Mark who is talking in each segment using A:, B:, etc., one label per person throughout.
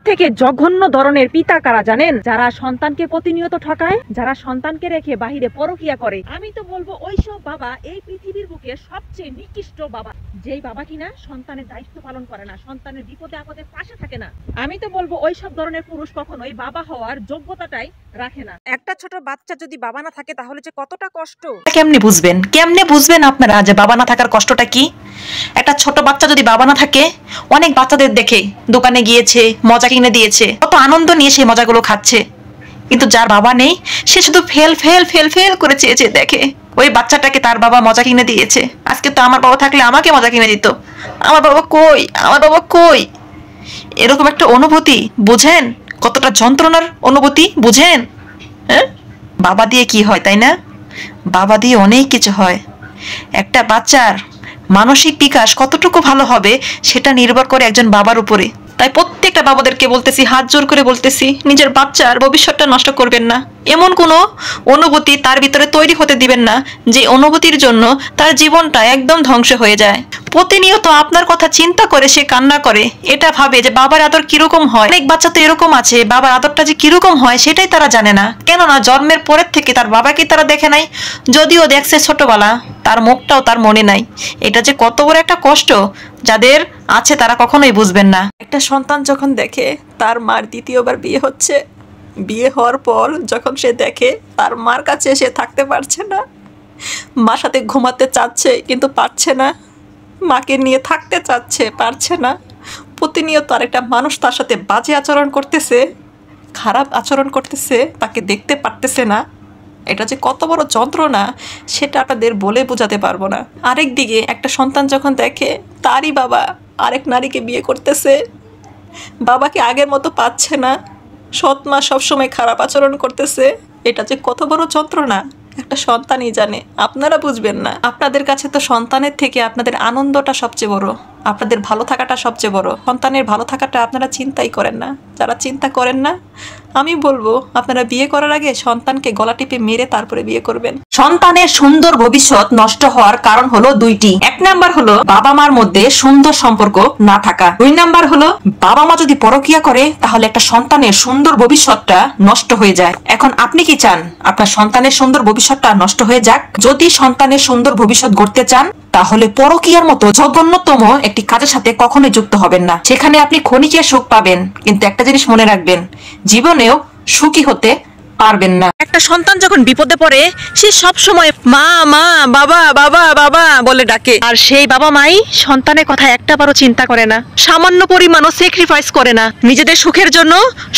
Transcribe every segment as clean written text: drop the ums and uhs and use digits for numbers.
A: থেকে জঘন্য ধরনের পিতা কারা জানেন? যারা সন্তানকে প্রতিনিয়ত ঠকায়, যারা সন্তানকে রেখে বাহিরে পরকিয়া করে। আমি তো বলবো ওইসব বাবা এই পৃথিবীর বুকে সবচেয়ে নিকৃষ্ট বাবা, যেই বাবা কিনা সন্তানের দায়িত্ব পালন করে না, সন্তানের বিপদে আপদে পাশে থাকে না। আমি তো বলবো ওইসব ধরনের পুরুষ কখনোই বাবা হওয়ার যোগ্যতাটাই রাখে না। একটা ছোট বাচ্চা যদি বাবা না থাকে তাহলে যে কতটা কষ্ট।
B: কেমনে বুঝবেন আপনারা যে বাবা না থাকার কষ্টটা কি? একটা ছোট বাচ্চা যদি বাবা না থাকে, অনেক বাচ্চাদের দেখে দোকানে গিয়েছে, মজা কিনে দিয়েছে, কত আনন্দ নিয়ে সেই মজাগুলো খাচ্ছে। কিন্তু যার বাবা নেই সে শুধু ফেল ফেল ফেল ফেল করে চেয়ে দেখে ওই বাচ্চাটাকে তার বাবা মজা কিনে দিয়েছে। আজকে তো আমার বাবা থাকলে আমাকে মজা কিনে দিত, আমার বাবা কই, আমার বাবা কই। এরকম একটা অনুভূতি বুঝেন? কতটা যন্ত্রণার অনুভূতি বুঝেন? হ্যাঁ, বাবা দিয়ে কি হয় তাই না? বাবা দিয়ে অনেক কিছু হয়। একটা বাচ্চার মানসিক বিকাশ কতটুকু ভালো হবে সেটা নির্ভর করে একজন বাবার উপরে। তাই প্রত্যেকটা বাবাদেরকে বলতেছি, হাত জোর করে বলতেছি, নিজের বাচ্চার ভবিষ্যৎটা নষ্ট করবেন না। এমন কোনো অনুভূতি তার ভিতরে তৈরি হতে দিবেন না যে অনুভূতির জন্য তার জীবনটা একদম ধ্বংস হয়ে যায়। প্রতিনিয়ত আপনার কথা চিন্তা করে সে কান্না করে, এটা ভাবে যে বাবার আদর কিরকম হয়। অনেক বাচ্চা তো এরকম আছে, বাবার আদরটা যে কিরকম হয় সেটাই তারা জানে না। কেননা জন্মের পরের থেকে তার বাবাকে তারা দেখে নাই, যদিও দেখছে ছোটবেলা, তার মুখটাও তার মনে নাই। এটা যে কত বড় একটা কষ্ট যাদের আছে তারা কখনোই বুঝবেন না। একটা সন্তান যখন দেখে তার মার দ্বিতীয়বার বিয়ে হচ্ছে, বিয়ে হওয়ার পর যখন সে দেখে তার মার কাছে সে থাকতে পারছে না, মার সাথে ঘুমাতে চাচ্ছে কিন্তু পারছে না, মাকে নিয়ে থাকতে চাচ্ছে পারছে না, প্রতিনিয়ত আরেকটা মানুষ তার সাথে বাজে আচরণ করতেছে, খারাপ আচরণ করতেছে, তাকে দেখতে পারতেছে না। এটা যে কত বড় যন্ত্রণা সেটা আপনাদের বলে বোঝাতে পারবো না। আরেক দিকে একটা সন্তান যখন দেখে তারই বাবা আরেক নারীকে বিয়ে করতেছে, বাবাকে আগের মতো পাচ্ছে না, সৎ মা সবসময় খারাপ আচরণ করতেছে, এটা যে কত বড় যন্ত্রণা একটা সন্তানই জানে। আপনারা বুঝবেন না। আপনাদের কাছে তো সন্তানের থেকে আপনাদের আনন্দটা সবচেয়ে বড়, আপনাদের ভালো থাকাটা সবচেয়ে বড়। সন্তানের ভালো থাকাটা আপনারা চিন্তাই করেন না। যারা চিন্তা করেন না, আমি বলবো আপনারা বিয়ে করার আগে সন্তানকে গলা টিপে মেরে তারপরে বিয়ে করবেন। সন্তানের সুন্দর ভবিষ্যৎ নষ্ট হওয়ার কারণ হলো দুইটি। এক নাম্বার হলো বাবা মার মধ্যে সুন্দর সম্পর্ক না থাকা। দুই নাম্বার হলো বাবা মা যদি পরকিয়া করে তাহলে একটা সন্তানের সুন্দর ভবিষ্যৎটা নষ্ট হয়ে যায়। এখন আপনি কি চান আপনার সন্তানের সুন্দর ভবিষ্যৎটা নষ্ট হয়ে যাক? যদি সন্তানের সুন্দর ভবিষ্যৎ গড়তে চান তাহলে পরকীয়ার মতো জঘন্যতম একটি কাজের সাথে কখনোই যুক্ত হবেন না। সেখানে আপনি ক্ষণিকের সুখ পাবেন, কিন্তু একটা জিনিস মনে রাখবেন, জীবনেও সুখী হতে পারবেন না।
A: একটা সন্তান যখন বিপদে পড়ে সে সব সময় মা মা বাবা বাবা বাবা বলে ডাকে, আর সেই বাবা মাই সন্তানের কথা একটাবারও চিন্তা করে না, সামান্য পরিমাণও স্যাক্রিফাইস করে না, নিজেদের সুখের জন্য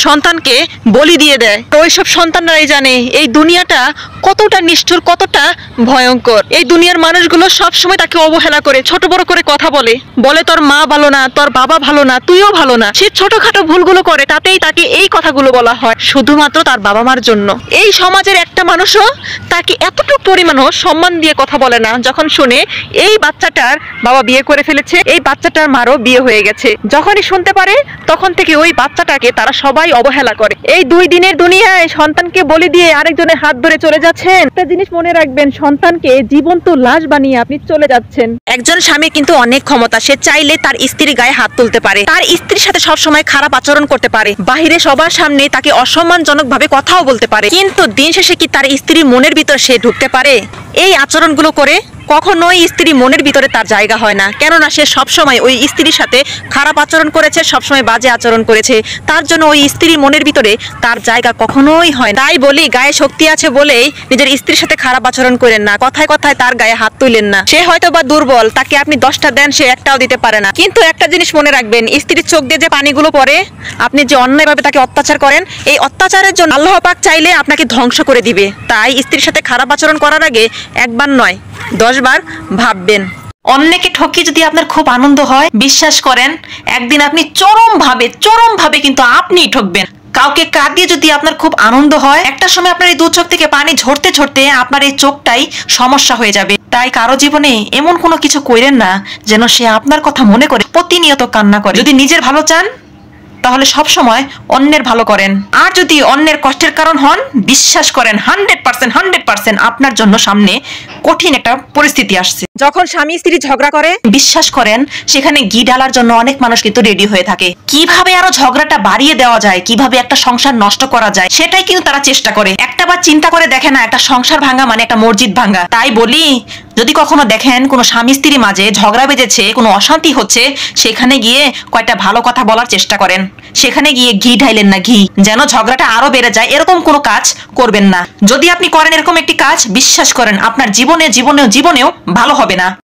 A: সন্তানকে বলি দিয়ে দেয়। তো ওইসব সন্তানরাই জানে এই দুনিয়াটা কতটা নিষ্ঠুর, কতটা ভয়ঙ্কর। এই দুনিয়ার মানুষগুলো সব সময় তাকে অবহেলা করে, ছোট বড় করে কথা বলে, বলে তোর মা ভালো না, তোর বাবা ভালো না, তুইও ভালো না। সে ছোটখাটো ভুলগুলো করে, তাতেই তাকে এই কথাগুলো বলা হয়, শুধুমাত্র তার বাবা মার জন্য। এই সমাজের একটা মানুষও তাকে এতটুকু পরিমাণও সম্মান দিয়ে কথা বলে না যখন শুনে এই বাচ্চাটার বাবা বিয়ে করে ফেলেছে, এই বাচ্চাটার মারও বিয়ে হয়ে গেছে। যখনই শুনতে পারে তখন থেকে ওই বাচ্চাটাকে তারা সবাই অবহেলা করে। এই 2 দিনের দুনিয়ায় সন্তানকে বলি দিয়ে আরেকজনের হাত ধরে চলে যাচ্ছেন। একটা জিনিস মনে রাখবেন, সন্তানকে জীবন্ত লাশ বানিয়ে আপনি চলে যাচ্ছেন। একজন স্বামী কিন্তু অনেক ক্ষমতা, সে চাইলে তার স্ত্রীর গায়ে হাত তুলতে পারে, তার স্ত্রীর সাথে সবসময় খারাপ আচরণ করতে পারে, বাহিরে সবার সামনে তাকে অসম্মানজনক ভাবে কথাও বলতে পারে, কিন্তু দিন শেষে কি তার স্ত্রীর মনের ভিতর সে ঢুকতে পারে? এই আচরণগুলো করে কখনোই স্ত্রী মনের ভিতরে তার জায়গা হয় না, কেননা সে সবসময় ওই স্ত্রীর সাথে খারাপ আচরণ করেছে, সবসময় বাজে আচরণ করেছে, তার জন্য ওই স্ত্রীর মনের ভিতরে তার জায়গা কখনোই হয় না। তাই বলি, গায়ে শক্তি আছে বলেই নিজের স্ত্রীর সাথে খারাপ আচরণ করেন না, কথায় কথায় তার গায়ে হাত তুলেন না। সে হয়তো বা দুর্বল, তাকে আপনি 10টা দেন সে একটাও দিতে পারে না, কিন্তু একটা জিনিস মনে রাখবেন, স্ত্রীর চোখ দিয়ে যে পানিগুলো পড়ে, আপনি যে অন্যায়ভাবে তাকে অত্যাচার করেন, এই অত্যাচারের জন্য আল্লাহ পাক চাইলে আপনাকে ধ্বংস করে দিবে। তাই স্ত্রীর সাথে খারাপ আচরণ করার আগে একবার নয় 10 বার ভাববেন।
B: অন্যকে ঠকিয়ে যদি আপনার খুব আনন্দ হয়, বিশ্বাস করেন একদিন আপনি চরমভাবে কিন্তু আপনিই ঠকবেন। কাউকে কাঁদিয়ে যদি আপনার খুব আনন্দ হয়, একটা সময় আপনার এই 2 চোখ থেকে পানি ঝরতে ঝরতে আপনার এই চোখটাই সমস্যা হয়ে যাবে। তাই কারো জীবনে এমন কোনো কিছু কইরেন না যেন সে আপনার কথা মনে করে প্রতিনিয়ত কান্না করে। যদি নিজের ভালো চান তাহলে সব সময় অন্যের ভালো করেন। আর যদি অন্যের কষ্টের কারণ হন, বিশ্বাস করেন 100% আপনার জন্য সামনে কঠিন একটা পরিস্থিতি আসছে।
A: যখন স্বামী স্ত্রী ঝগড়া করে,
B: বিশ্বাস করেন সেখানে ঘি ঢালার জন্য অনেক মানুষ কিন্তু রেডি হয়ে থাকে। কিভাবে আরো ঝগড়াটা বাড়িয়ে দেওয়া যায়, কিভাবে একটা সংসার নষ্ট করা যায়, সেটাই কিন্তু তারা চেষ্টা করে। একটা বার চিন্তা করে দেখে না, একটা সংসার ভাঙা মানে একটা মসজিদ ভাঙা। তাই বলি, যদি কখনো দেখেন কোনো স্বামী স্ত্রীর মাঝে ঝগড়া বেজেছে, কোনো অশান্তি হচ্ছে, সেখানে গিয়ে কয়টা ভালো কথা বলার চেষ্টা করেন। সেখানে গিয়ে ঘি ঢাইলেন না, ঘি যেন ঝগড়াটা আরো বেড়ে যায় এরকম কোনো কাজ করবেন না। যদি আপনি করেন এরকম একটি কাজ, বিশ্বাস করেন আপনার জীবনেও ভালো হবে না।